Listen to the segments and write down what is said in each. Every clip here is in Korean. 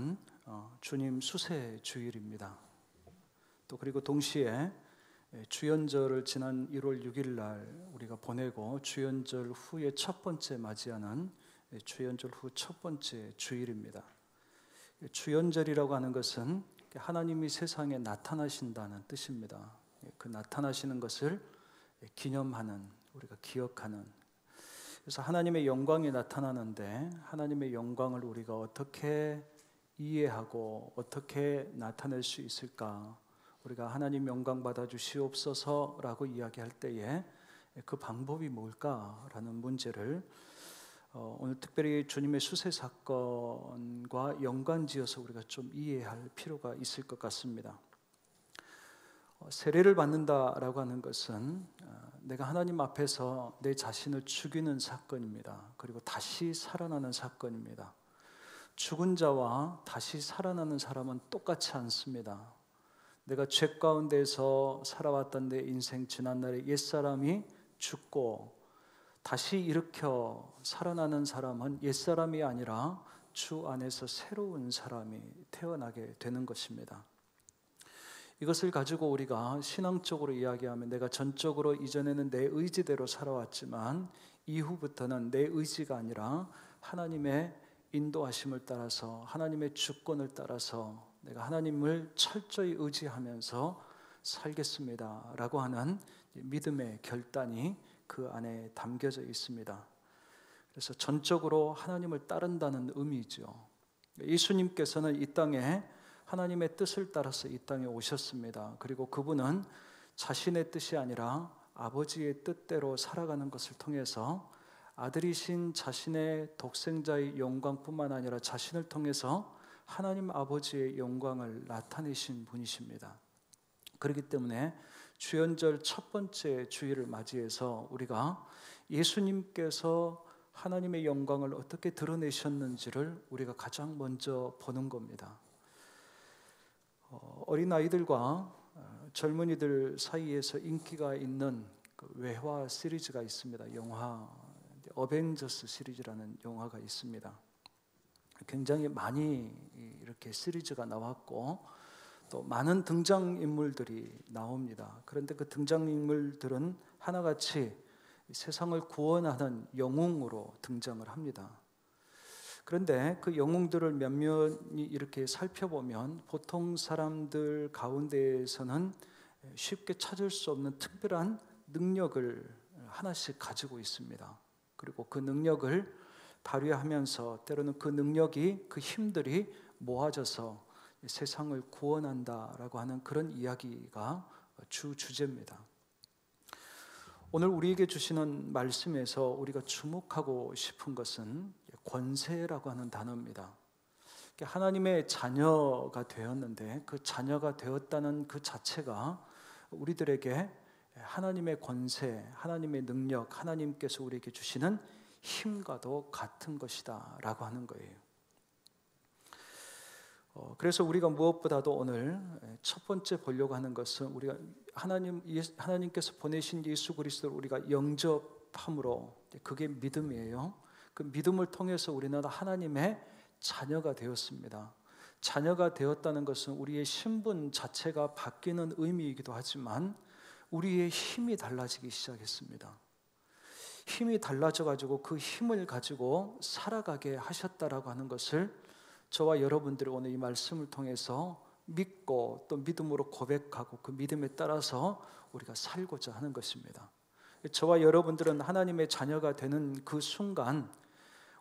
주일은 주님 수세 주일입니다. 또 그리고 동시에 주연절을 지난 1월 6일 날 우리가 보내고 주연절 후에 첫 번째 맞이하는 주연절 후 첫 번째 주일입니다. 주연절이라고 하는 것은 하나님이 세상에 나타나신다는 뜻입니다. 그 나타나시는 것을 기념하는, 우리가 기억하는, 그래서 하나님의 영광이 나타나는데 하나님의 영광을 우리가 어떻게 이해하고 어떻게 나타낼 수 있을까? 우리가 하나님 영광 받아 주시옵소서라고 이야기할 때에 그 방법이 뭘까라는 문제를 오늘 특별히 주님의 수세 사건과 연관지어서 우리가 좀 이해할 필요가 있을 것 같습니다. 세례를 받는다라고 하는 것은 내가 하나님 앞에서 내 자신을 죽이는 사건입니다. 그리고 다시 살아나는 사건입니다. 죽은 자와 다시 살아나는 사람은 똑같지 않습니다. 내가 죄 가운데서 살아왔던 내 인생 지난날의 옛사람이 죽고 다시 일으켜 살아나는 사람은 옛사람이 아니라 주 안에서 새로운 사람이 태어나게 되는 것입니다. 이것을 가지고 우리가 신앙적으로 이야기하면 내가 전적으로 이전에는 내 의지대로 살아왔지만 이후부터는 내 의지가 아니라 하나님의 인도하심을 따라서 하나님의 주권을 따라서 내가 하나님을 철저히 의지하면서 살겠습니다 라고 하는 믿음의 결단이 그 안에 담겨져 있습니다. 그래서 전적으로 하나님을 따른다는 의미죠. 예수님께서는 이 땅에 하나님의 뜻을 따라서 이 땅에 오셨습니다. 그리고 그분은 자신의 뜻이 아니라 아버지의 뜻대로 살아가는 것을 통해서 아들이신 자신의 독생자의 영광뿐만 아니라 자신을 통해서 하나님 아버지의 영광을 나타내신 분이십니다. 그렇기 때문에 주연절 첫 번째 주일을 맞이해서 우리가 예수님께서 하나님의 영광을 어떻게 드러내셨는지를 우리가 가장 먼저 보는 겁니다. 어린아이들과 젊은이들 사이에서 인기가 있는 그 외화 시리즈가 있습니다. 영화 어벤져스 시리즈라는 영화가 있습니다. 굉장히 많이 이렇게 시리즈가 나왔고 또 많은 등장인물들이 나옵니다. 그런데 그 등장인물들은 하나같이 세상을 구원하는 영웅으로 등장을 합니다. 그런데 그 영웅들을 몇몇이 이렇게 살펴보면 보통 사람들 가운데에서는 쉽게 찾을 수 없는 특별한 능력을 하나씩 가지고 있습니다. 그리고 그 능력을 발휘하면서 때로는 그 능력이, 그 힘들이 모아져서 세상을 구원한다라고 하는 그런 이야기가 주제입니다. 오늘 우리에게 주시는 말씀에서 우리가 주목하고 싶은 것은 권세라고 하는 단어입니다. 하나님의 자녀가 되었는데 그 자녀가 되었다는 그 자체가 우리들에게 하나님의 권세, 하나님의 능력, 하나님께서 우리에게 주시는 힘과도 같은 것이다 라고 하는 거예요. 그래서 우리가 무엇보다도 오늘 첫 번째 보려고 하는 것은 우리가 하나님께서 보내신 예수 그리스도를 우리가 영접함으로, 그게 믿음이에요. 그 믿음을 통해서 우리는 하나님의 자녀가 되었습니다. 자녀가 되었다는 것은 우리의 신분 자체가 바뀌는 의미이기도 하지만 우리의 힘이 달라지기 시작했습니다. 힘이 달라져가지고 그 힘을 가지고 살아가게 하셨다라고 하는 것을 저와 여러분들이 오늘 이 말씀을 통해서 믿고 또 믿음으로 고백하고 그 믿음에 따라서 우리가 살고자 하는 것입니다. 저와 여러분들은 하나님의 자녀가 되는 그 순간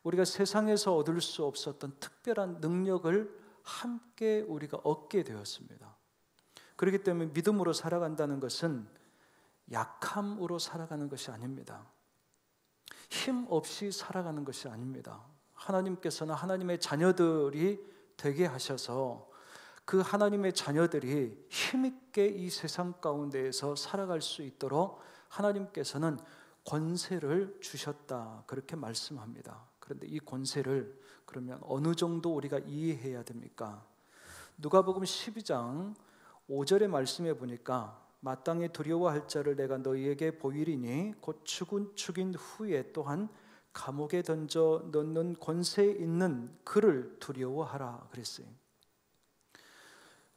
우리가 세상에서 얻을 수 없었던 특별한 능력을 함께 우리가 얻게 되었습니다. 그렇기 때문에 믿음으로 살아간다는 것은 약함으로 살아가는 것이 아닙니다. 힘 없이 살아가는 것이 아닙니다. 하나님께서는 하나님의 자녀들이 되게 하셔서 그 하나님의 자녀들이 힘있게 이 세상 가운데에서 살아갈 수 있도록 하나님께서는 권세를 주셨다, 그렇게 말씀합니다. 그런데 이 권세를 그러면 어느 정도 우리가 이해해야 됩니까? 누가복음 12장 5절의 말씀에 보니까 마땅히 두려워할 자를 내가 너희에게 보이리니 곧 죽인 후에 또한 감옥에 던져 넣는 권세 있는 그를 두려워하라 그랬어요.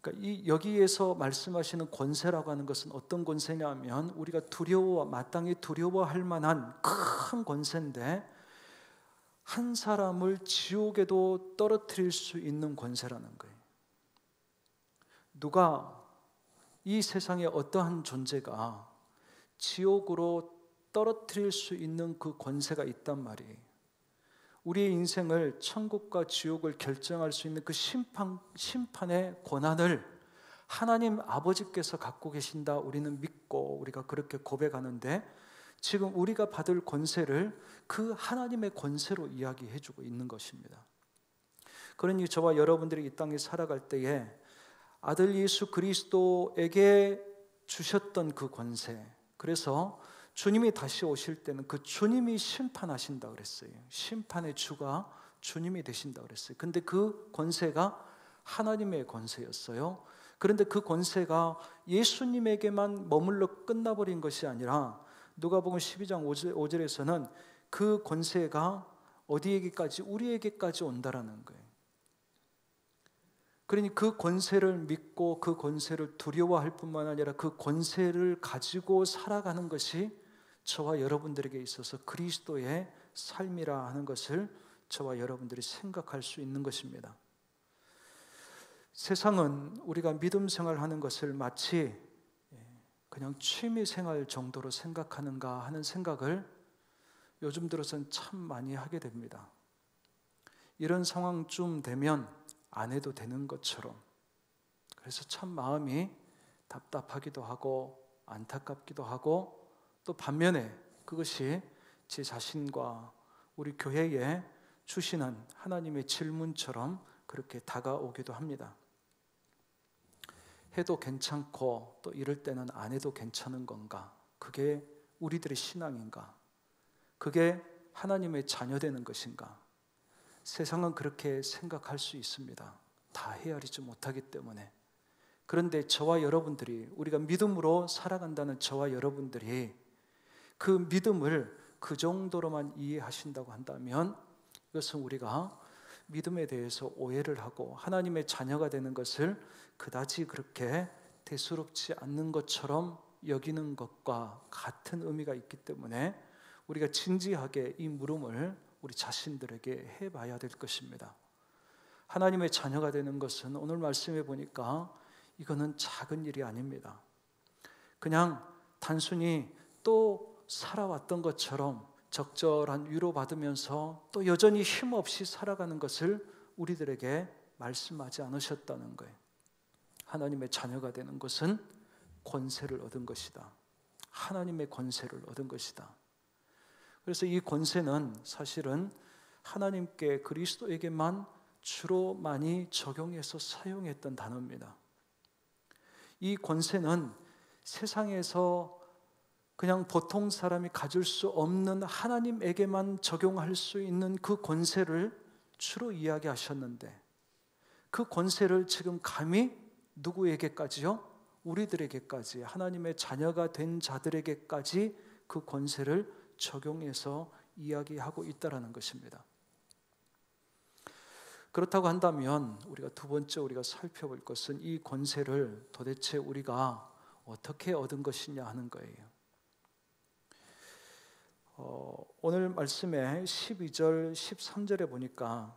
그러니까 여기에서 말씀하시는 권세라고 하는 것은 어떤 권세냐면 우리가 마땅히 두려워할 만한 큰 권세인데 한 사람을 지옥에도 떨어뜨릴 수 있는 권세라는 거예요. 누가 이 세상에 어떠한 존재가 지옥으로 떨어뜨릴 수 있는 그 권세가 있단 말이에요. 우리의 인생을 천국과 지옥을 결정할 수 있는 그 심판의 권한을 하나님 아버지께서 갖고 계신다 우리는 믿고 우리가 그렇게 고백하는데 지금 우리가 받을 권세를 그 하나님의 권세로 이야기해 주고 있는 것입니다. 그러니 저와 여러분들이 이 땅에 살아갈 때에 아들 예수 그리스도에게 주셨던 그 권세, 그래서 주님이 다시 오실 때는 그 주님이 심판하신다 그랬어요. 심판의 주가 주님이 되신다 그랬어요. 근데 그 권세가 하나님의 권세였어요. 그런데 그 권세가 예수님에게만 머물러 끝나버린 것이 아니라 누가복음 12장 5절에서는 그 권세가 어디에게까지? 우리에게까지 온다라는 거예요. 그러니 그 권세를 믿고 그 권세를 두려워할 뿐만 아니라 그 권세를 가지고 살아가는 것이 저와 여러분들에게 있어서 그리스도의 삶이라 하는 것을 저와 여러분들이 생각할 수 있는 것입니다. 세상은 우리가 믿음 생활하는 것을 마치 그냥 취미 생활 정도로 생각하는가 하는 생각을 요즘 들어서는 참 많이 하게 됩니다. 이런 상황쯤 되면 안 해도 되는 것처럼, 그래서 참 마음이 답답하기도 하고 안타깝기도 하고 또 반면에 그것이 제 자신과 우리 교회에 주시는 하나님의 질문처럼 그렇게 다가오기도 합니다. 해도 괜찮고 또 이럴 때는 안 해도 괜찮은 건가? 그게 우리들의 신앙인가? 그게 하나님의 자녀되는 것인가? 세상은 그렇게 생각할 수 있습니다. 다 헤아리지 못하기 때문에. 그런데 저와 여러분들이, 우리가 믿음으로 살아간다는 저와 여러분들이 그 믿음을 그 정도로만 이해하신다고 한다면 이것은 우리가 믿음에 대해서 오해를 하고 하나님의 자녀가 되는 것을 그다지 그렇게 대수롭지 않는 것처럼 여기는 것과 같은 의미가 있기 때문에 우리가 진지하게 이 물음을 우리 자신들에게 해봐야 될 것입니다. 하나님의 자녀가 되는 것은 오늘 말씀해 보니까 이거는 작은 일이 아닙니다. 그냥 단순히 또 살아왔던 것처럼 적절한 위로받으면서 또 여전히 힘없이 살아가는 것을 우리들에게 말씀하지 않으셨다는 거예요. 하나님의 자녀가 되는 것은 권세를 얻은 것이다. 하나님의 권세를 얻은 것이다. 그래서 이 권세는 사실은 하나님께 그리스도에게만 주로 많이 적용해서 사용했던 단어입니다. 이 권세는 세상에서 그냥 보통 사람이 가질 수 없는 하나님에게만 적용할 수 있는 그 권세를 주로 이야기하셨는데 그 권세를 지금 감히 누구에게까지요? 우리들에게까지, 하나님의 자녀가 된 자들에게까지 그 권세를 적용해서 이야기하고 있다는 것입니다. 그렇다고 한다면 우리가 두 번째 우리가 살펴볼 것은 이 권세를 도대체 우리가 어떻게 얻은 것이냐 하는 거예요. 오늘 말씀에 12절, 13절에 보니까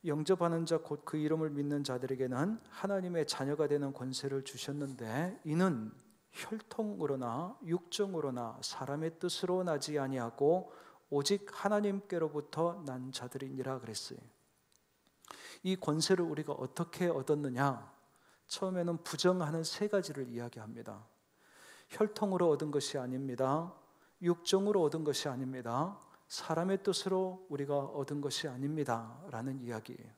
영접하는 자 곧 그 이름을 믿는 자들에게는 하나님의 자녀가 되는 권세를 주셨는데 이는 혈통으로나 육정으로나 사람의 뜻으로 나지 아니하고 오직 하나님께로부터 난 자들이니라 그랬어요. 이 권세를 우리가 어떻게 얻었느냐? 처음에는 부정하는 세 가지를 이야기합니다. 혈통으로 얻은 것이 아닙니다. 육정으로 얻은 것이 아닙니다. 사람의 뜻으로 우리가 얻은 것이 아닙니다 라는 이야기예요.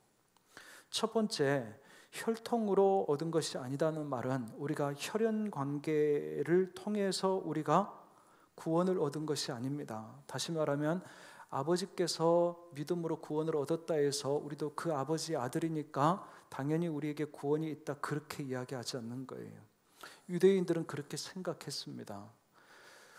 첫 번째, 혈통으로 얻은 것이 아니다는 말은 우리가 혈연 관계를 통해서 우리가 구원을 얻은 것이 아닙니다. 다시 말하면 아버지께서 믿음으로 구원을 얻었다 해서 우리도 그 아버지의 아들이니까 당연히 우리에게 구원이 있다, 그렇게 이야기하지 않는 거예요. 유대인들은 그렇게 생각했습니다.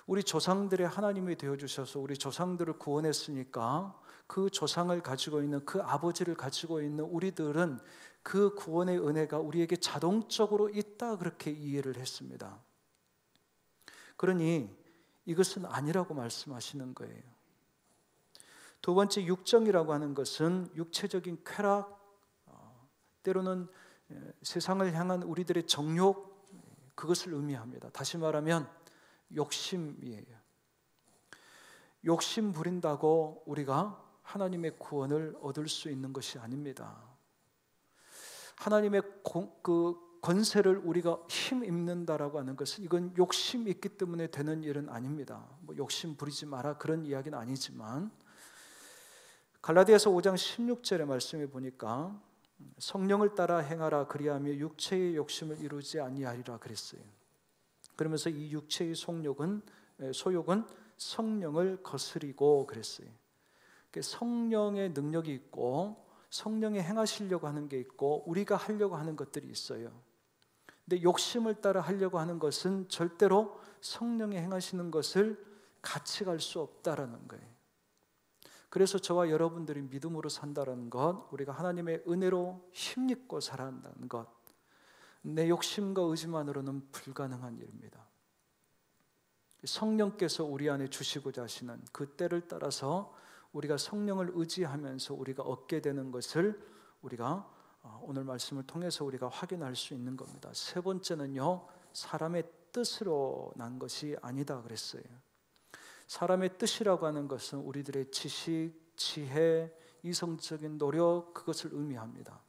우리 조상들의 하나님이 되어주셔서 우리 조상들을 구원했으니까 그 조상을 가지고 있는, 그 아버지를 가지고 있는 우리들은 그 구원의 은혜가 우리에게 자동적으로 있다, 그렇게 이해를 했습니다. 그러니 이것은 아니라고 말씀하시는 거예요. 두 번째, 육정이라고 하는 것은 육체적인 쾌락, 때로는 세상을 향한 우리들의 정욕, 그것을 의미합니다. 다시 말하면 욕심이에요. 욕심 부린다고 우리가 하나님의 구원을 얻을 수 있는 것이 아닙니다. 하나님의 그 권세를 우리가 힘입는다라고 하는 것은, 이건 욕심 있기 때문에 되는 일은 아닙니다. 뭐 욕심 부리지 마라, 그런 이야기는 아니지만, 갈라디아서 5장 16절의 말씀에 보니까 성령을 따라 행하라, 그리하며 육체의 욕심을 이루지 아니하리라 그랬어요. 그러면서 이 육체의 소욕은 성령을 거스리고 그랬어요. 성령의 능력이 있고 성령이 행하시려고 하는 게 있고 우리가 하려고 하는 것들이 있어요. 근데 욕심을 따라 하려고 하는 것은 절대로 성령이 행하시는 것을 같이 갈 수 없다라는 거예요. 그래서 저와 여러분들이 믿음으로 산다는 것, 우리가 하나님의 은혜로 힘입고 살아간다는 것, 내 욕심과 의지만으로는 불가능한 일입니다. 성령께서 우리 안에 주시고자 하시는 그 때를 따라서 우리가 성령을 의지하면서 우리가 얻게 되는 것을 우리가 오늘 말씀을 통해서 우리가 확인할 수 있는 겁니다. 세 번째는요, 사람의 뜻으로 난 것이 아니다 그랬어요. 사람의 뜻이라고 하는 것은 우리들의 지식, 지혜, 이성적인 노력, 그것을 의미합니다.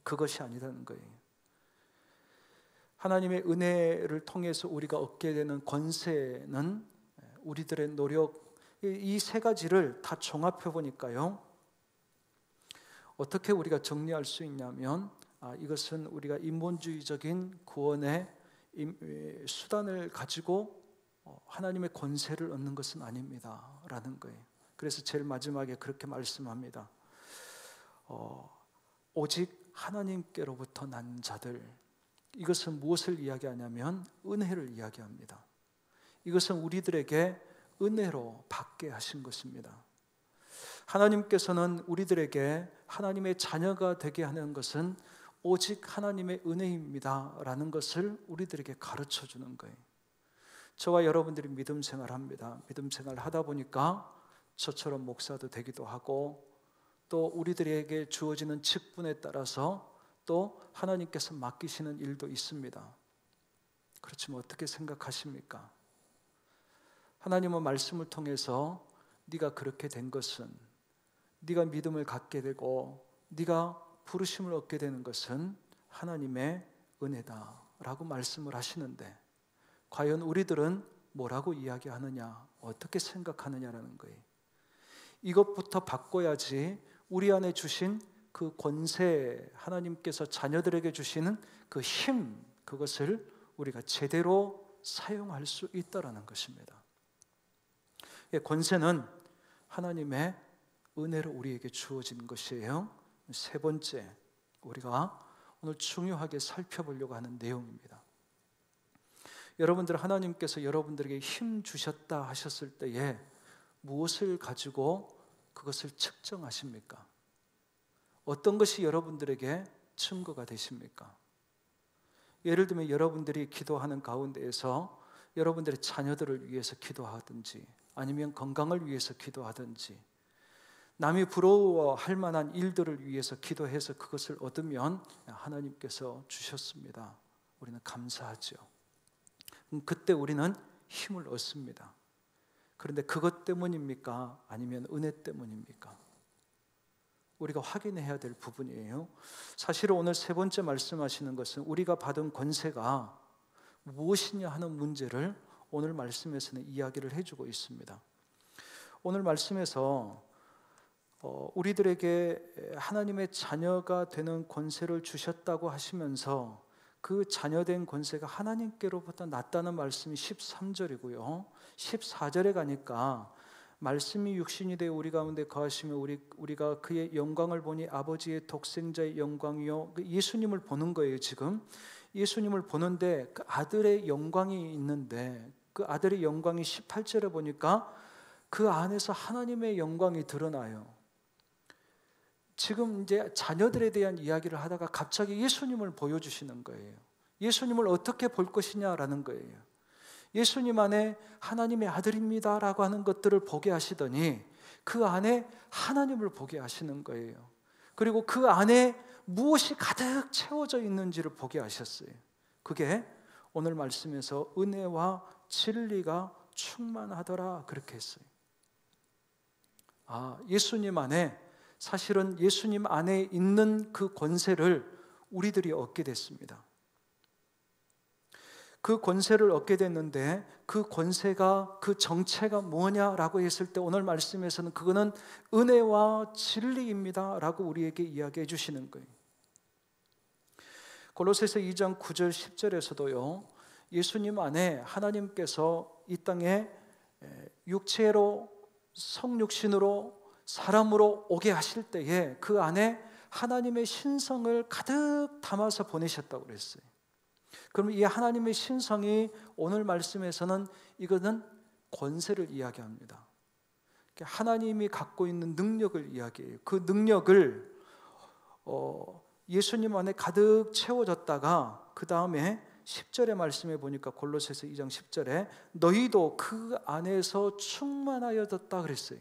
그것이 아니라는 거예요. 하나님의 은혜를 통해서 우리가 얻게 되는 권세는 우리들의 노력, 이 세 가지를 다 종합해 보니까요, 어떻게 우리가 정리할 수 있냐면, 이것은 우리가 인본주의적인 구원의 수단을 가지고 하나님의 권세를 얻는 것은 아닙니다 라는 거예요. 그래서 제일 마지막에 그렇게 말씀합니다. 오직 하나님께로부터 난 자들, 이것은 무엇을 이야기하냐면 은혜를 이야기합니다. 이것은 우리들에게 은혜로 받게 하신 것입니다. 하나님께서는 우리들에게 하나님의 자녀가 되게 하는 것은 오직 하나님의 은혜입니다 라는 것을 우리들에게 가르쳐 주는 거예요. 저와 여러분들이 믿음 생활합니다. 믿음 생활 하다 보니까 저처럼 목사도 되기도 하고, 또 우리들에게 주어지는 직분에 따라서 또 하나님께서 맡기시는 일도 있습니다. 그렇지만 어떻게 생각하십니까? 하나님은 말씀을 통해서 네가 그렇게 된 것은, 네가 믿음을 갖게 되고 네가 부르심을 얻게 되는 것은 하나님의 은혜다 라고 말씀을 하시는데, 과연 우리들은 뭐라고 이야기하느냐, 어떻게 생각하느냐라는 거예요. 이것부터 바꿔야지 우리 안에 주신 그 권세, 하나님께서 자녀들에게 주시는 그 힘, 그것을 우리가 제대로 사용할 수 있다라는 것입니다. 권세는 하나님의 은혜로 우리에게 주어진 것이에요. 세 번째, 우리가 오늘 중요하게 살펴보려고 하는 내용입니다. 여러분들, 하나님께서 여러분들에게 힘 주셨다 하셨을 때에 무엇을 가지고 그것을 측정하십니까? 어떤 것이 여러분들에게 증거가 되십니까? 예를 들면 여러분들이 기도하는 가운데에서 여러분들의 자녀들을 위해서 기도하든지, 아니면 건강을 위해서 기도하든지, 남이 부러워할 만한 일들을 위해서 기도해서 그것을 얻으면 하나님께서 주셨습니다. 우리는 감사하죠. 그때 우리는 힘을 얻습니다. 그런데 그것 때문입니까? 아니면 은혜 때문입니까? 우리가 확인해야 될 부분이에요. 사실은 오늘 세 번째 말씀하시는 것은 우리가 받은 권세가 무엇이냐 하는 문제를 오늘 말씀에서는 이야기를 해주고 있습니다. 오늘 말씀에서 우리들에게 하나님의 자녀가 되는 권세를 주셨다고 하시면서 그 자녀된 권세가 하나님께로부터 났다는 말씀이 13절이고요. 14절에 가니까 말씀이 육신이 되어 우리 가운데 거하시며 우리가 그의 영광을 보니 아버지의 독생자의 영광이요, 예수님을 보는 거예요. 지금 예수님을 보는데 그 아들의 영광이 있는데 그 아들의 영광이 18절에 보니까 그 안에서 하나님의 영광이 드러나요. 지금 이제 자녀들에 대한 이야기를 하다가 갑자기 예수님을 보여주시는 거예요. 예수님을 어떻게 볼 것이냐라는 거예요. 예수님 안에 하나님의 아들입니다라고 하는 것들을 보게 하시더니 그 안에 하나님을 보게 하시는 거예요. 그리고 그 안에 무엇이 가득 채워져 있는지를 보게 하셨어요. 그게 오늘 말씀에서 은혜와 진리가 충만하더라 그렇게 했어요. 예수님 안에, 사실은 예수님 안에 있는 그 권세를 우리들이 얻게 됐습니다. 그 권세를 얻게 됐는데 그 권세가, 그 정체가 뭐냐라고 했을 때 오늘 말씀에서는 그거는 은혜와 진리입니다 라고 우리에게 이야기해 주시는 거예요. 골로새서 2장 9절 10절에서도요, 예수님 안에 하나님께서 이 땅에 육체로, 성육신으로, 사람으로 오게 하실 때에 그 안에 하나님의 신성을 가득 담아서 보내셨다고 그랬어요. 그럼 이 하나님의 신성이 오늘 말씀에서는 이거는 권세를 이야기합니다. 하나님이 갖고 있는 능력을 이야기해요. 그 능력을 예수님 안에 가득 채워졌다가 그 다음에 10절의 말씀에 보니까 골로새서 2장 10절에 너희도 그 안에서 충만하여졌다 그랬어요.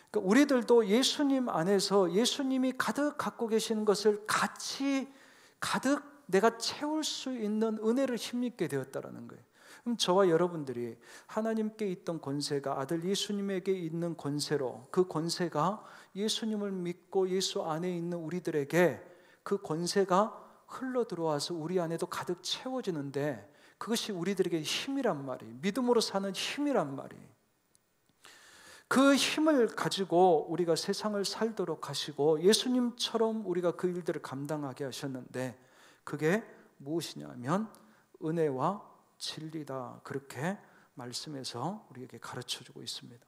그러니까 우리들도 예수님 안에서 예수님이 가득 갖고 계시는 것을 같이 가득 내가 채울 수 있는 은혜를 힘입게 되었다라는 거예요. 그럼 저와 여러분들이 하나님께 있던 권세가 아들 예수님에게 있는 권세로, 그 권세가 예수님을 믿고 예수 안에 있는 우리들에게 그 권세가 흘러 들어와서 우리 안에도 가득 채워지는데 그것이 우리들에게 힘이란 말이에요. 믿음으로 사는 힘이란 말이에요. 그 힘을 가지고 우리가 세상을 살도록 하시고 예수님처럼 우리가 그 일들을 감당하게 하셨는데 그게 무엇이냐면 은혜와 진리다 그렇게 말씀에서 우리에게 가르쳐주고 있습니다.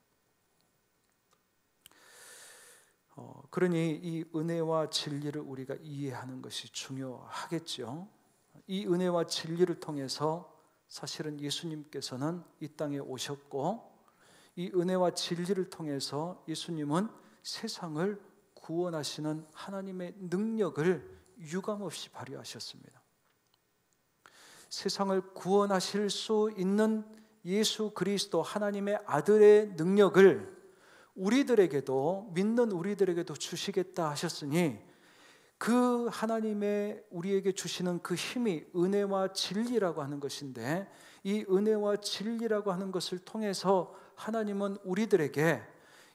그러니 이 은혜와 진리를 우리가 이해하는 것이 중요하겠죠. 이 은혜와 진리를 통해서 사실은 예수님께서는 이 땅에 오셨고 이 은혜와 진리를 통해서 예수님은 세상을 구원하시는 하나님의 능력을 유감없이 발휘하셨습니다. 세상을 구원하실 수 있는 예수 그리스도 하나님의 아들의 능력을 우리들에게도, 믿는 우리들에게도 주시겠다 하셨으니 그 하나님의 우리에게 주시는 그 힘이 은혜와 진리라고 하는 것인데 이 은혜와 진리라고 하는 것을 통해서 하나님은 우리들에게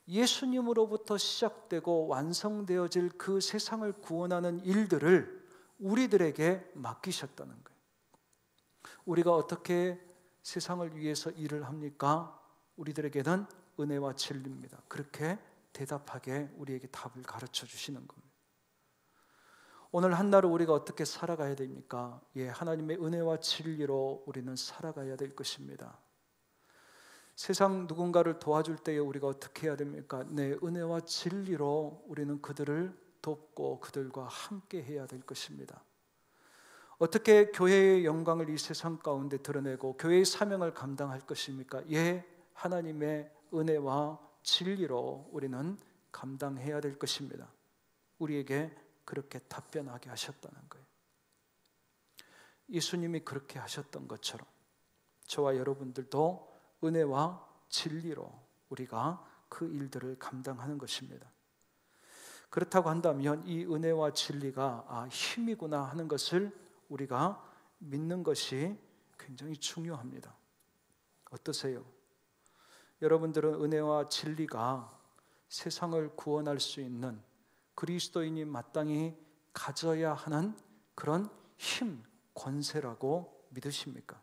예수님으로부터 시작되고 완성되어질 그 세상을 구원하는 일들을 우리들에게 맡기셨다는 거예요. 우리가 어떻게 세상을 위해서 일을 합니까? 우리들에게는 은혜와 진리입니다. 그렇게 대답하게 우리에게 답을 가르쳐 주시는 겁니다. 오늘 한 날을 우리가 어떻게 살아가야 됩니까? 하나님의 은혜와 진리로 우리는 살아가야 될 것입니다. 세상 누군가를 도와줄 때에 우리가 어떻게 해야 됩니까? 은혜와 진리로 우리는 그들을 돕고 그들과 함께 해야 될 것입니다. 어떻게 교회의 영광을 이 세상 가운데 드러내고 교회의 사명을 감당할 것입니까? 하나님의 은혜와 진리로 우리는 감당해야 될 것입니다. 우리에게 그렇게 답변하게 하셨다는 거예요. 예수님이 그렇게 하셨던 것처럼 저와 여러분들도 은혜와 진리로 우리가 그 일들을 감당하는 것입니다. 그렇다고 한다면 이 은혜와 진리가 힘이구나 하는 것을 우리가 믿는 것이 굉장히 중요합니다. 어떠세요? 여러분들은 은혜와 진리가 세상을 구원할 수 있는 그리스도인이 마땅히 가져야 하는 그런 힘, 권세라고 믿으십니까?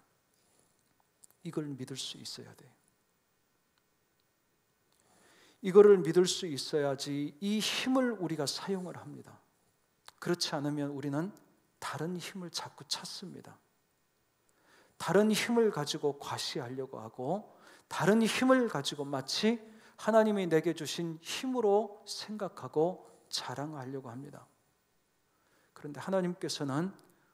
이걸 믿을 수 있어야 돼요. 이거를 믿을 수 있어야지 이 힘을 우리가 사용을 합니다. 그렇지 않으면 우리는 다른 힘을 자꾸 찾습니다. 다른 힘을 가지고 과시하려고 하고 다른 힘을 가지고 마치 하나님이 내게 주신 힘으로 생각하고 자랑하려고 합니다. 그런데 하나님께서는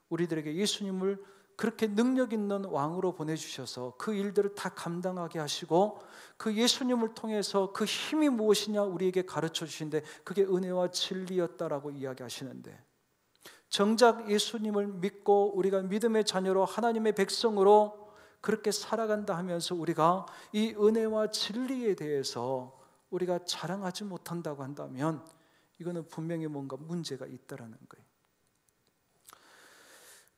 우리들에게 예수님을 그렇게 능력 있는 왕으로 보내주셔서 그 일들을 다 감당하게 하시고 그 예수님을 통해서 그 힘이 무엇이냐 우리에게 가르쳐 주신데 그게 은혜와 진리였다라고 이야기하시는데, 정작 예수님을 믿고 우리가 믿음의 자녀로 하나님의 백성으로 그렇게 살아간다 하면서 우리가 이 은혜와 진리에 대해서 우리가 자랑하지 못한다고 한다면 이거는 분명히 뭔가 문제가 있다라는 거예요.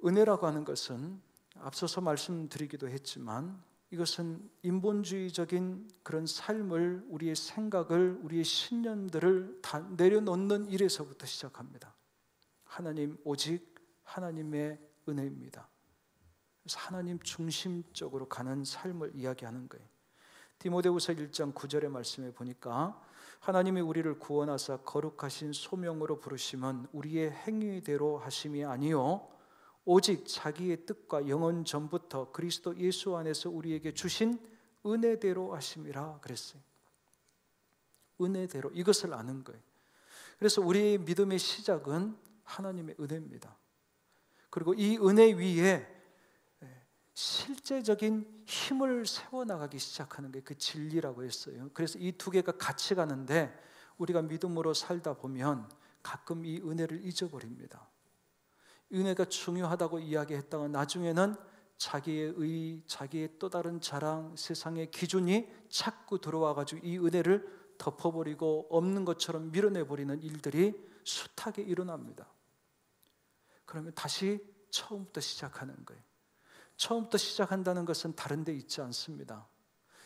은혜라고 하는 것은 앞서서 말씀드리기도 했지만 이것은 인본주의적인 그런 삶을, 우리의 생각을, 우리의 신념들을 다 내려놓는 일에서부터 시작합니다. 하나님, 오직 하나님의 은혜입니다. 그래서 하나님 중심적으로 가는 삶을 이야기하는 거예요. 디모데후서 1장 9절의 말씀에 보니까 하나님이 우리를 구원하사 거룩하신 소명으로 부르심은 우리의 행위대로 하심이 아니요 오직 자기의 뜻과 영원 전부터 그리스도 예수 안에서 우리에게 주신 은혜대로 하심이라 그랬어요. 은혜대로, 이것을 아는 거예요. 그래서 우리의 믿음의 시작은 하나님의 은혜입니다. 그리고 이 은혜 위에 실제적인 힘을 세워나가기 시작하는 게 그 진리라고 했어요. 그래서 이 두 개가 같이 가는데 우리가 믿음으로 살다 보면 가끔 이 은혜를 잊어버립니다. 은혜가 중요하다고 이야기했다가 나중에는 자기의 의, 자기의 또 다른 자랑, 세상의 기준이 자꾸 들어와가지고 이 은혜를 덮어버리고 없는 것처럼 밀어내버리는 일들이 숱하게 일어납니다. 그러면 다시 처음부터 시작하는 거예요. 처음부터 시작한다는 것은 다른 데 있지 않습니다.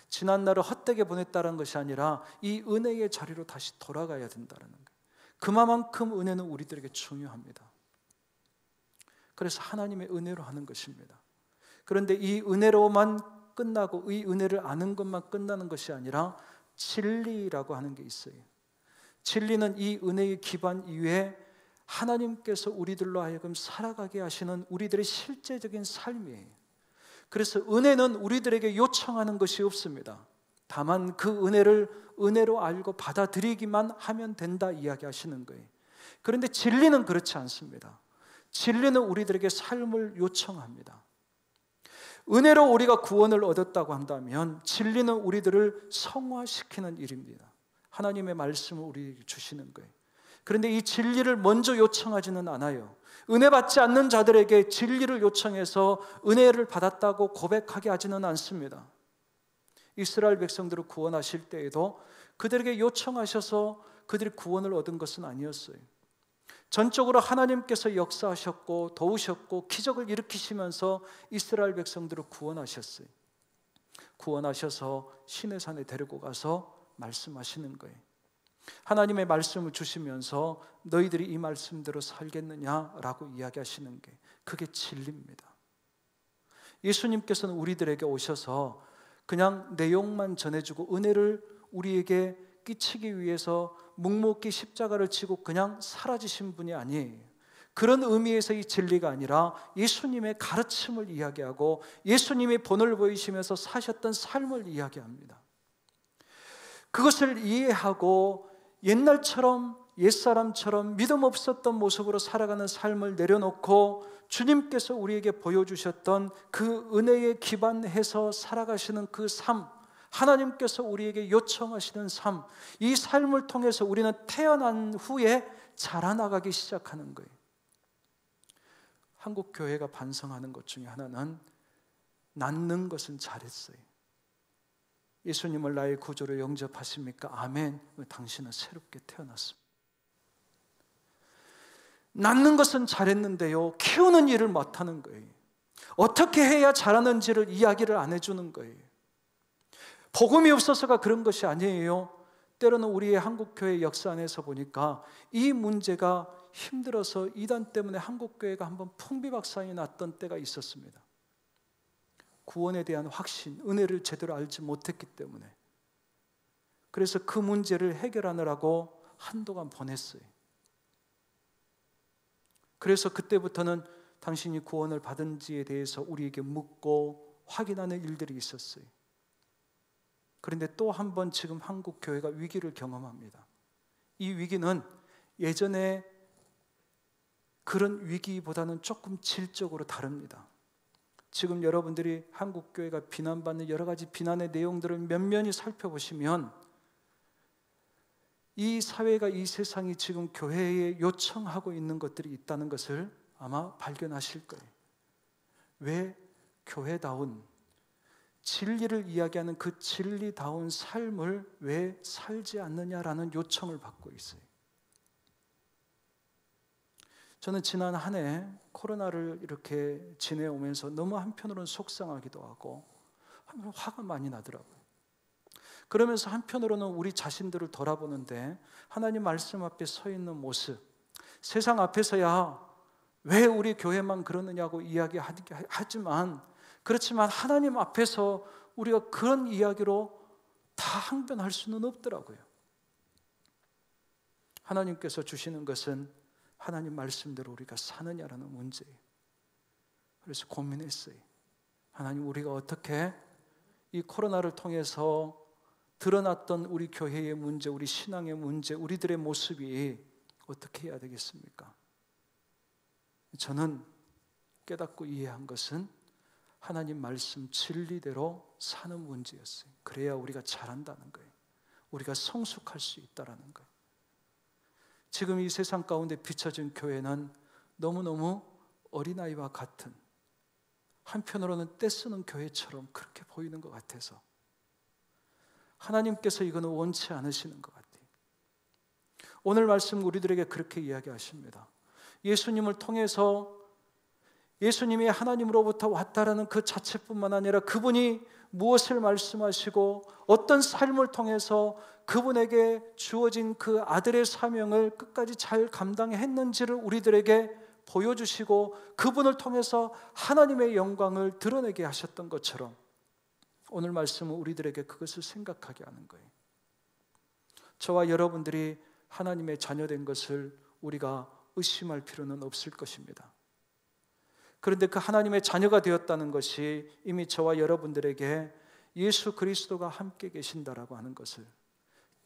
지난 날을 헛되게 보냈다는 것이 아니라 이 은혜의 자리로 다시 돌아가야 된다는 거예요. 그만큼 은혜는 우리들에게 중요합니다. 그래서 하나님의 은혜로 하는 것입니다. 그런데 이 은혜로만 끝나고 이 은혜를 아는 것만 끝나는 것이 아니라 진리라고 하는 게 있어요. 진리는 이 은혜의 기반 이외에 하나님께서 우리들로 하여금 살아가게 하시는 우리들의 실제적인 삶이에요. 그래서 은혜는 우리들에게 요청하는 것이 없습니다. 다만 그 은혜를 은혜로 알고 받아들이기만 하면 된다 이야기하시는 거예요. 그런데 진리는 그렇지 않습니다. 진리는 우리들에게 삶을 요청합니다. 은혜로 우리가 구원을 얻었다고 한다면 진리는 우리들을 성화시키는 일입니다. 하나님의 말씀을 우리에게 주시는 거예요. 그런데 이 진리를 먼저 요청하지는 않아요. 은혜 받지 않는 자들에게 진리를 요청해서 은혜를 받았다고 고백하게 하지는 않습니다. 이스라엘 백성들을 구원하실 때에도 그들에게 요청하셔서 그들이 구원을 얻은 것은 아니었어요. 전적으로 하나님께서 역사하셨고 도우셨고 기적을 일으키시면서 이스라엘 백성들을 구원하셨어요. 구원하셔서 시내산에 데리고 가서 말씀하시는 거예요. 하나님의 말씀을 주시면서 너희들이 이 말씀대로 살겠느냐라고 이야기하시는 게 그게 진리입니다. 예수님께서는 우리들에게 오셔서 그냥 내용만 전해주고 은혜를 우리에게 끼치기 위해서 묵묵히 십자가를 지고 그냥 사라지신 분이 아니에요. 그런 의미에서 이 진리가 아니라 예수님의 가르침을 이야기하고 예수님이 본을 보이시면서 사셨던 삶을 이야기합니다. 그것을 이해하고 옛날처럼 옛사람처럼 믿음 없었던 모습으로 살아가는 삶을 내려놓고 주님께서 우리에게 보여주셨던 그 은혜에 기반해서 살아가시는 그 삶, 하나님께서 우리에게 요청하시는 삶, 이 삶을 통해서 우리는 태어난 후에 자라나가기 시작하는 거예요. 한국 교회가 반성하는 것 중에 하나는 낳는 것은 잘했어요. 예수님을 나의 구주로 영접하십니까? 아멘. 당신은 새롭게 태어났습니다. 낳는 것은 잘했는데요, 키우는 일을 못하는 거예요. 어떻게 해야 자라는지를 이야기를 안 해주는 거예요. 복음이 없어서가 그런 것이 아니에요. 때로는 우리의 한국교회 역사 안에서 보니까 이 문제가 힘들어서 이단 때문에 한국교회가 한번 풍비박산이 났던 때가 있었습니다. 구원에 대한 확신, 은혜를 제대로 알지 못했기 때문에. 그래서 그 문제를 해결하느라고 한동안 보냈어요. 그래서 그때부터는 당신이 구원을 받은지에 대해서 우리에게 묻고 확인하는 일들이 있었어요. 그런데 또 한 번 지금 한국 교회가 위기를 경험합니다. 이 위기는 예전에 그런 위기보다는 조금 질적으로 다릅니다. 지금 여러분들이 한국교회가 비난받는 여러 가지 비난의 내용들을 면면히 살펴보시면 이 사회가, 이 세상이 지금 교회에 요청하고 있는 것들이 있다는 것을 아마 발견하실 거예요. 왜 교회다운 진리를 이야기하는 그 진리다운 삶을 왜 살지 않느냐라는 요청을 받고 있어요. 저는 지난 한 해 코로나를 이렇게 지내오면서 너무 한편으로는 속상하기도 하고 한편으로는 화가 많이 나더라고요. 그러면서 한편으로는 우리 자신들을 돌아보는데 하나님 말씀 앞에 서 있는 모습, 세상 앞에서야 왜 우리 교회만 그러느냐고 이야기하지만, 그렇지만 하나님 앞에서 우리가 그런 이야기로 다 항변할 수는 없더라고요. 하나님께서 주시는 것은 하나님 말씀대로 우리가 사느냐라는 문제예요. 그래서 고민했어요. 하나님, 우리가 어떻게 이 코로나를 통해서 드러났던 우리 교회의 문제, 우리 신앙의 문제, 우리들의 모습이 어떻게 해야 되겠습니까? 저는 깨닫고 이해한 것은 하나님 말씀 진리대로 사는 문제였어요. 그래야 우리가 잘한다는 거예요. 우리가 성숙할 수 있다는 거예요. 지금 이 세상 가운데 비춰진 교회는 너무너무 어린아이와 같은, 한편으로는 떼쓰는 교회처럼 그렇게 보이는 것 같아서 하나님께서 이거는 원치 않으시는 것 같아요. 오늘 말씀 우리들에게 그렇게 이야기하십니다. 예수님을 통해서 예수님이 하나님으로부터 왔다라는 그 자체뿐만 아니라 그분이 무엇을 말씀하시고 어떤 삶을 통해서 그분에게 주어진 그 아들의 사명을 끝까지 잘 감당했는지를 우리들에게 보여주시고 그분을 통해서 하나님의 영광을 드러내게 하셨던 것처럼 오늘 말씀은 우리들에게 그것을 생각하게 하는 거예요. 저와 여러분들이 하나님의 자녀된 것을 우리가 의심할 필요는 없을 것입니다. 그런데 그 하나님의 자녀가 되었다는 것이 이미 저와 여러분들에게 예수 그리스도가 함께 계신다라고 하는 것을,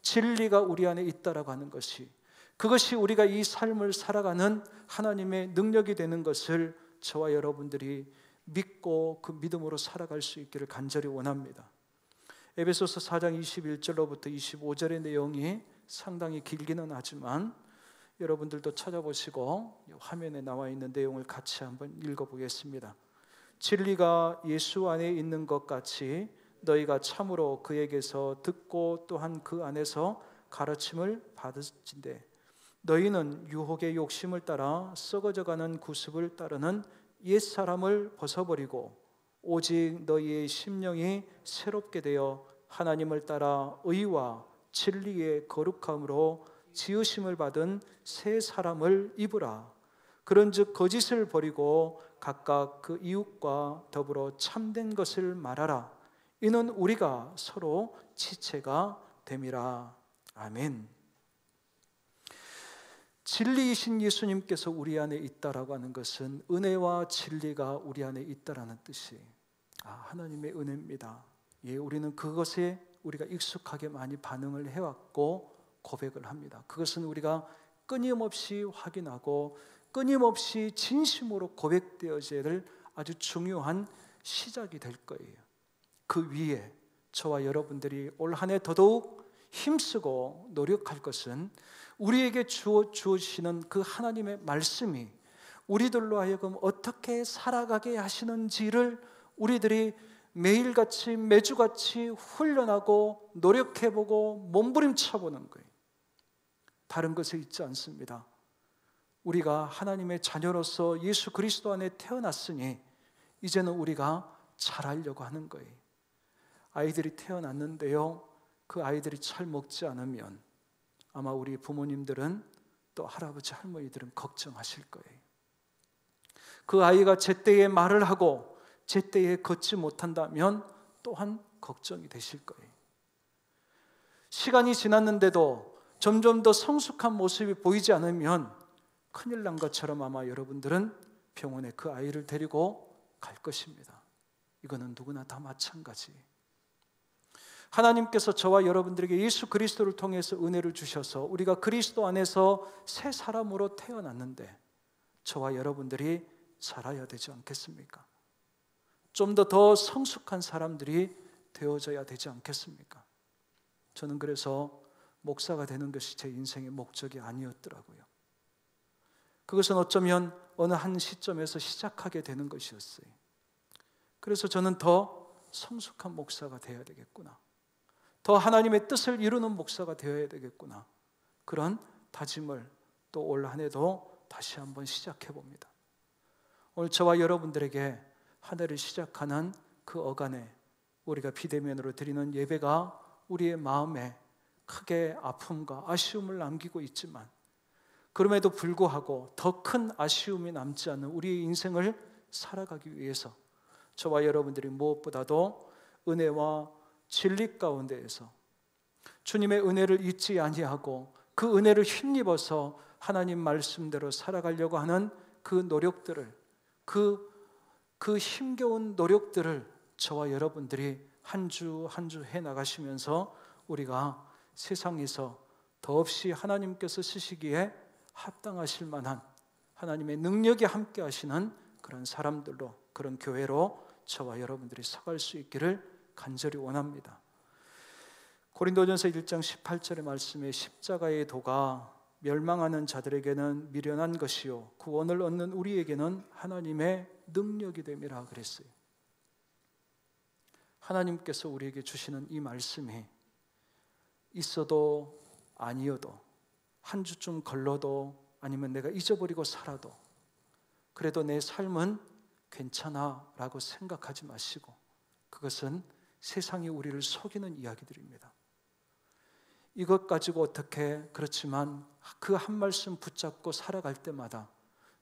진리가 우리 안에 있다라고 하는 것이, 그것이 우리가 이 삶을 살아가는 하나님의 능력이 되는 것을 저와 여러분들이 믿고 그 믿음으로 살아갈 수 있기를 간절히 원합니다. 에베소서 4장 21절로부터 25절의 내용이 상당히 길기는 하지만 여러분들도 찾아보시고 화면에 나와 있는 내용을 같이 한번 읽어보겠습니다. 진리가 예수 안에 있는 것 같이 너희가 참으로 그에게서 듣고 또한 그 안에서 가르침을 받으신대 너희는 유혹의 욕심을 따라 썩어져가는 구습을 따르는 옛사람을 벗어버리고 오직 너희의 심령이 새롭게 되어 하나님을 따라 의와 진리의 거룩함으로 지으심을 받은 새 사람을 입으라. 그런즉 거짓을 버리고 각각 그 이웃과 더불어 참된 것을 말하라. 이는 우리가 서로 지체가 됨이라. 아멘. 진리이신 예수님께서 우리 안에 있다라고 하는 것은 은혜와 진리가 우리 안에 있다라는 뜻이, 하나님의 은혜입니다. 예, 우리는 그것에 우리가 익숙하게 많이 반응을 해왔고 고백을 합니다. 그것은 우리가 끊임없이 확인하고 끊임없이 진심으로 고백되어져야 될 아주 중요한 시작이 될 거예요. 그 위에 저와 여러분들이 올 한 해 더더욱 힘쓰고 노력할 것은 우리에게 주어지는 그 하나님의 말씀이 우리들로 하여금 어떻게 살아가게 하시는지를 우리들이 매일같이 매주같이 훈련하고 노력해보고 몸부림쳐보는 거예요. 다른 것에 있지 않습니다. 우리가 하나님의 자녀로서 예수 그리스도 안에 태어났으니 이제는 우리가 잘하려고 하는 거예요. 아이들이 태어났는데요, 그 아이들이 잘 먹지 않으면 아마 우리 부모님들은 또 할아버지 할머니들은 걱정하실 거예요. 그 아이가 제때에 말을 하고 제때에 걷지 못한다면 또한 걱정이 되실 거예요. 시간이 지났는데도 점점 더 성숙한 모습이 보이지 않으면 큰일 난 것처럼 아마 여러분들은 병원에 그 아이를 데리고 갈 것입니다. 이거는 누구나 다 마찬가지. 하나님께서 저와 여러분들에게 예수 그리스도를 통해서 은혜를 주셔서 우리가 그리스도 안에서 새 사람으로 태어났는데 저와 여러분들이 자라야 되지 않겠습니까? 좀 더 성숙한 사람들이 되어져야 되지 않겠습니까? 저는 그래서 목사가 되는 것이 제 인생의 목적이 아니었더라고요. 그것은 어쩌면 어느 한 시점에서 시작하게 되는 것이었어요. 그래서 저는 더 성숙한 목사가 되어야 되겠구나, 더 하나님의 뜻을 이루는 목사가 되어야 되겠구나, 그런 다짐을 또 올 한 해도 다시 한번 시작해 봅니다. 오늘 저와 여러분들에게 한 해를 시작하는 그 어간에 우리가 비대면으로 드리는 예배가 우리의 마음에 크게 아픔과 아쉬움을 남기고 있지만, 그럼에도 불구하고 더 큰 아쉬움이 남지 않는 우리의 인생을 살아가기 위해서 저와 여러분들이 무엇보다도 은혜와 진리 가운데에서 주님의 은혜를 잊지 아니하고 그 은혜를 힘입어서 하나님 말씀대로 살아가려고 하는 그 노력들을, 그 힘겨운 노력들을 저와 여러분들이 한 주 한 주 해나가시면서 우리가 세상에서 더없이 하나님께서 쓰시기에 합당하실 만한 하나님의 능력이 함께 하시는 그런 사람들로, 그런 교회로 저와 여러분들이 서갈 수 있기를 간절히 원합니다. 고린도전서 1장 18절의 말씀에 십자가의 도가 멸망하는 자들에게는 미련한 것이요 구원을 얻는 우리에게는 하나님의 능력이 됨이라 그랬어요. 하나님께서 우리에게 주시는 이 말씀이 있어도 아니어도, 한 주쯤 걸러도, 아니면 내가 잊어버리고 살아도 그래도 내 삶은 괜찮아 라고 생각하지 마시고, 그것은 세상이 우리를 속이는 이야기들입니다. 이것 가지고 어떻게, 그렇지만 그 한 말씀 붙잡고 살아갈 때마다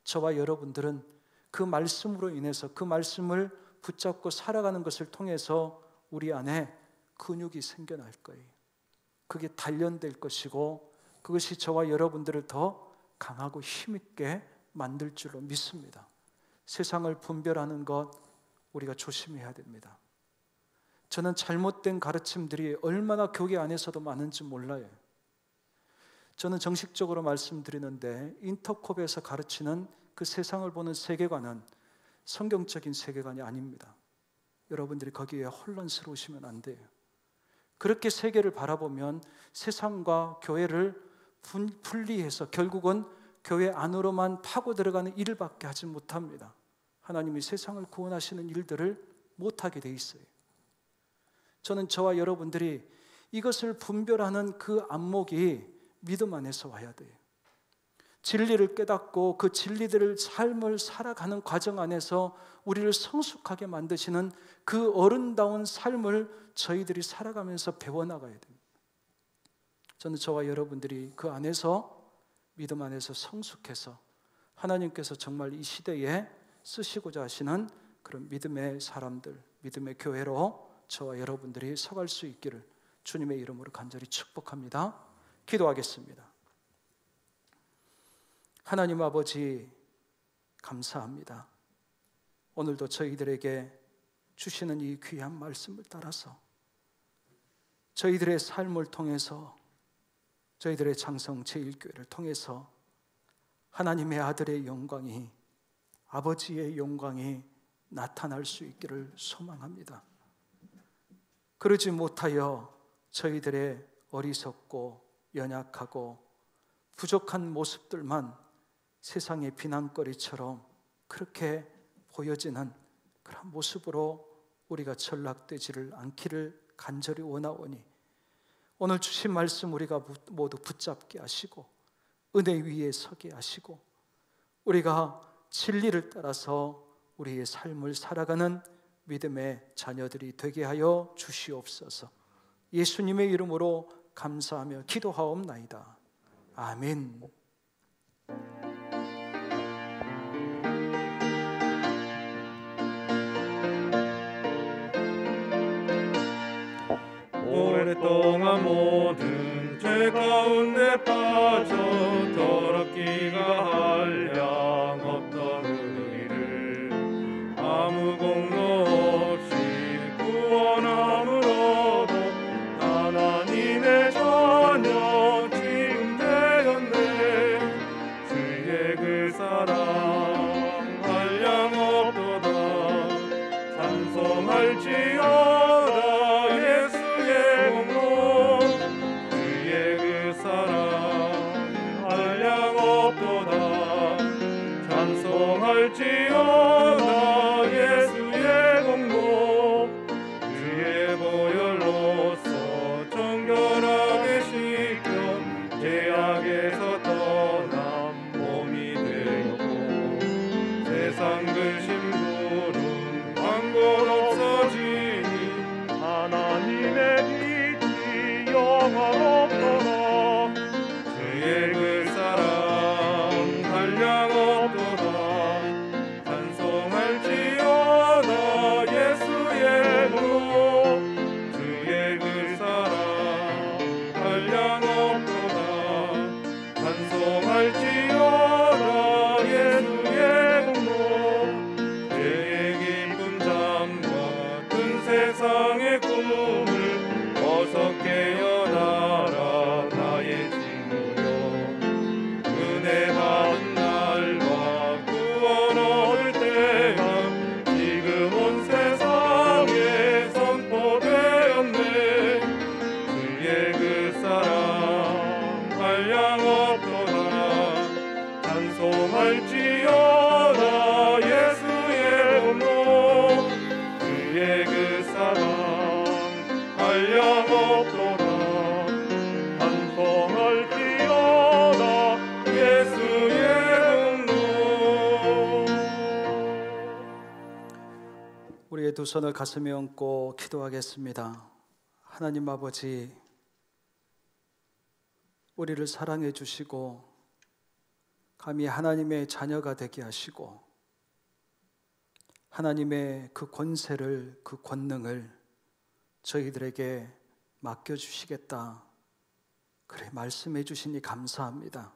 저와 여러분들은 그 말씀으로 인해서, 그 말씀을 붙잡고 살아가는 것을 통해서 우리 안에 근육이 생겨날 거예요. 그게 단련될 것이고, 그것이 저와 여러분들을 더 강하고 힘있게 만들 줄로 믿습니다. 세상을 분별하는 것 우리가 조심해야 됩니다. 저는 잘못된 가르침들이 얼마나 교회 안에서도 많은지 몰라요. 저는 정식적으로 말씀드리는데 인터콥에서 가르치는 그 세상을 보는 세계관은 성경적인 세계관이 아닙니다. 여러분들이 거기에 혼란스러우시면 안 돼요. 그렇게 세계를 바라보면 세상과 교회를 분리해서 결국은 교회 안으로만 파고 들어가는 일밖에 하지 못합니다. 하나님이 세상을 구원하시는 일들을 못하게 돼 있어요. 저는 저와 여러분들이 이것을 분별하는 그 안목이 믿음 안에서 와야 돼요. 진리를 깨닫고 그 진리들을 삶을 살아가는 과정 안에서 우리를 성숙하게 만드시는 그 어른다운 삶을 저희들이 살아가면서 배워나가야 됩니다. 저는 저와 여러분들이 그 안에서, 믿음 안에서 성숙해서 하나님께서 정말 이 시대에 쓰시고자 하시는 그런 믿음의 사람들, 믿음의 교회로 저와 여러분들이 서갈 수 있기를 주님의 이름으로 간절히 축복합니다. 기도하겠습니다. 하나님 아버지, 감사합니다. 오늘도 저희들에게 주시는 이 귀한 말씀을 따라서 저희들의 삶을 통해서, 저희들의 장성 제1교회를 통해서 하나님의 아들의 영광이, 아버지의 영광이 나타날 수 있기를 소망합니다. 그러지 못하여 저희들의 어리석고 연약하고 부족한 모습들만 세상의 비난거리처럼 그렇게 보여지는 그런 모습으로 우리가 전락되지를 않기를 간절히 원하오니, 오늘 주신 말씀 우리가 모두 붙잡게 하시고 은혜 위에 서게 하시고 우리가 진리를 따라서 우리의 삶을 살아가는 믿음의 자녀들이 되게 하여 주시옵소서. 예수님의 이름으로 감사하며 기도하옵나이다. 아멘. 오랫동안 모든 죄 가운데 빠져 더럽기가 한량 없던 우리를 아무 공로 없이 구원함으로도 하나님의 자녀 지금 되었네. 주의 그 사랑 한량 없도다. 찬송할지어다 예수의 공로 주의 그 사랑 한량 없도다 찬송할지어다 예수의 공로 주의 보혈로서 정결하게 씻겨 죄악에서 떠난 몸이 되었고 세상 그 심부름 광고 없어지니 하나님의 빛이 영원없도다 주의 그 사랑 한량 없도다 찬송할지어다 예수의 공로 주의 그 사랑 한량 없도다 찬송할지어다 예수의 공로 죄의 깊은 잠과 큰 세상의 꿈을 어서 깨어나라 나의 친구여 은혜 받은 날과 구원 얻을 때가 지금 온 세상에 선포되었네 주의 그 사랑 한량 없도다 찬송할지어다 예수의 공로 주의 그 사랑 한량 없도다 찬송할지어다 예수의 공로. 우리의 두 손을 가슴에 얹고 기도하겠습니다. 하나님 아버지, 우리를 사랑해 주시고 감히 하나님의 자녀가 되게 하시고 하나님의 그 권세를, 그 권능을 저희들에게 맡겨주시겠다, 그래 말씀해 주시니 감사합니다.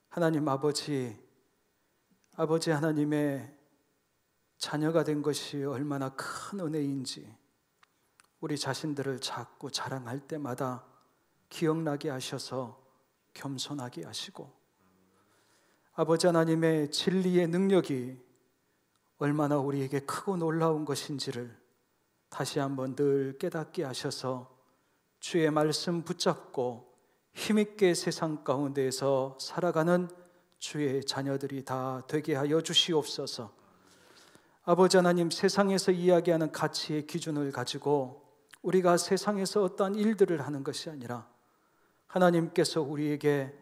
하나님 아버지 하나님의 자녀가 된 것이 얼마나 큰 은혜인지 우리 자신들을 자꾸 자랑할 때마다 기억나게 하셔서 겸손하게 하시고, 아버지 하나님의 진리의 능력이 얼마나 우리에게 크고 놀라운 것인지를 다시 한번 늘 깨닫게 하셔서 주의 말씀 붙잡고 힘있게 세상 가운데에서 살아가는 주의 자녀들이 다 되게 하여 주시옵소서. 아버지 하나님, 세상에서 이야기하는 가치의 기준을 가지고 우리가 세상에서 어떠한 일들을 하는 것이 아니라 하나님께서 우리에게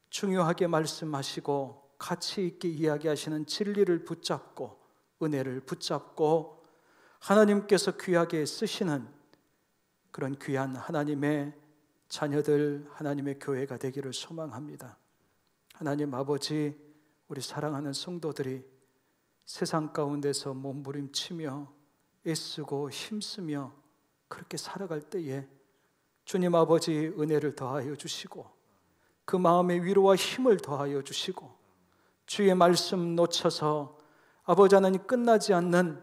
중요하게 말씀하시고 가치 있게 이야기하시는 진리를 붙잡고 은혜를 붙잡고 하나님께서 귀하게 쓰시는 그런 귀한 하나님의 자녀들, 하나님의 교회가 되기를 소망합니다. 하나님 아버지, 우리 사랑하는 성도들이 세상 가운데서 몸부림치며 애쓰고 힘쓰며 그렇게 살아갈 때에 주님 아버지 은혜를 더하여 주시고 그 마음의 위로와 힘을 더하여 주시고 주의 말씀 놓쳐서 아버지 하나님 끝나지 않는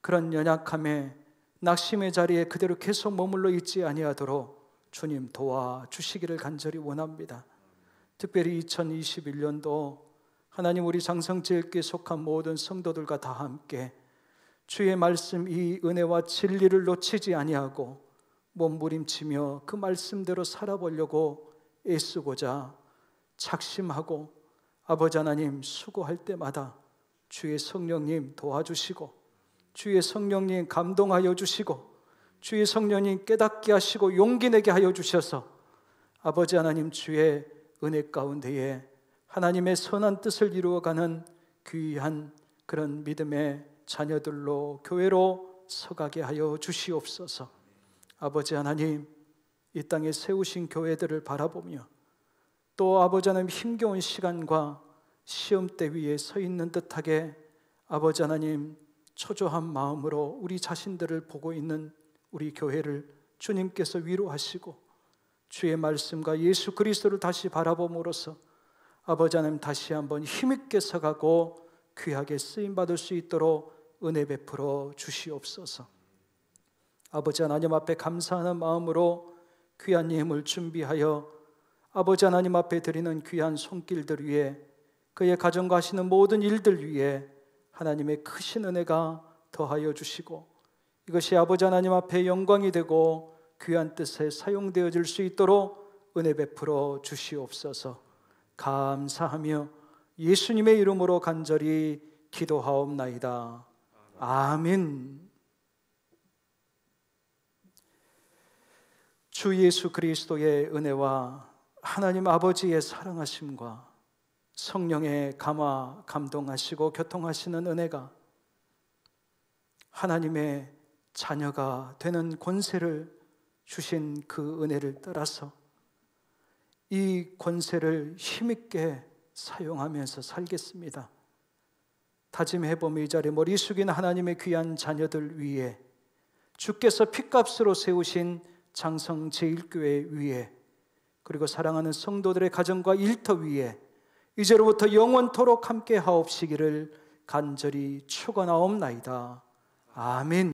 그런 연약함에 낙심의 자리에 그대로 계속 머물러 있지 아니하도록 주님 도와주시기를 간절히 원합니다. 특별히 2021년도 하나님 우리 장성제일교회에 속한 모든 성도들과 다 함께 주의 말씀 이 은혜와 진리를 놓치지 아니하고 몸부림치며 그 말씀대로 살아보려고 애쓰고자 작심하고 아버지 하나님 수고할 때마다 주의 성령님 도와주시고 주의 성령님 감동하여 주시고 주의 성령님 깨닫게 하시고 용기 내게 하여 주셔서 아버지 하나님 주의 은혜 가운데에 하나님의 선한 뜻을 이루어가는 귀한 그런 믿음의 자녀들로 교회로 서가게 하여 주시옵소서. 아버지 하나님, 이 땅에 세우신 교회들을 바라보며 또 아버지 하나님 힘겨운 시간과 시험대 위에 서 있는 듯하게 아버지 하나님 초조한 마음으로 우리 자신들을 보고 있는 우리 교회를 주님께서 위로하시고 주의 말씀과 예수 그리스도를 다시 바라봄으로써 아버지 하나님 다시 한번 힘있게 서가고 귀하게 쓰임받을 수 있도록 은혜 베풀어 주시옵소서. 아버지 하나님 앞에 감사하는 마음으로 귀한 예물 준비하여 아버지 하나님 앞에 드리는 귀한 손길들 위에 그의 가정과 하시는 모든 일들 위에 하나님의 크신 은혜가 더하여 주시고 이것이 아버지 하나님 앞에 영광이 되고 귀한 뜻에 사용되어질 수 있도록 은혜 베풀어 주시옵소서. 감사하며 예수님의 이름으로 간절히 기도하옵나이다. 아멘. 주 예수 그리스도의 은혜와 하나님 아버지의 사랑하심과 성령의 감화 감동하시고 교통하시는 은혜가 하나님의 자녀가 되는 권세를 주신 그 은혜를 따라서 이 권세를 힘있게 사용하면서 살겠습니다. 다짐해보며 이 자리에 머리 숙인 하나님의 귀한 자녀들 위에, 주께서 핏값으로 세우신 장성 제1교회 위에, 그리고 사랑하는 성도들의 가정과 일터 위에 이제로부터 영원토록 함께 하옵시기를 간절히 축원하옵나이다. 아멘.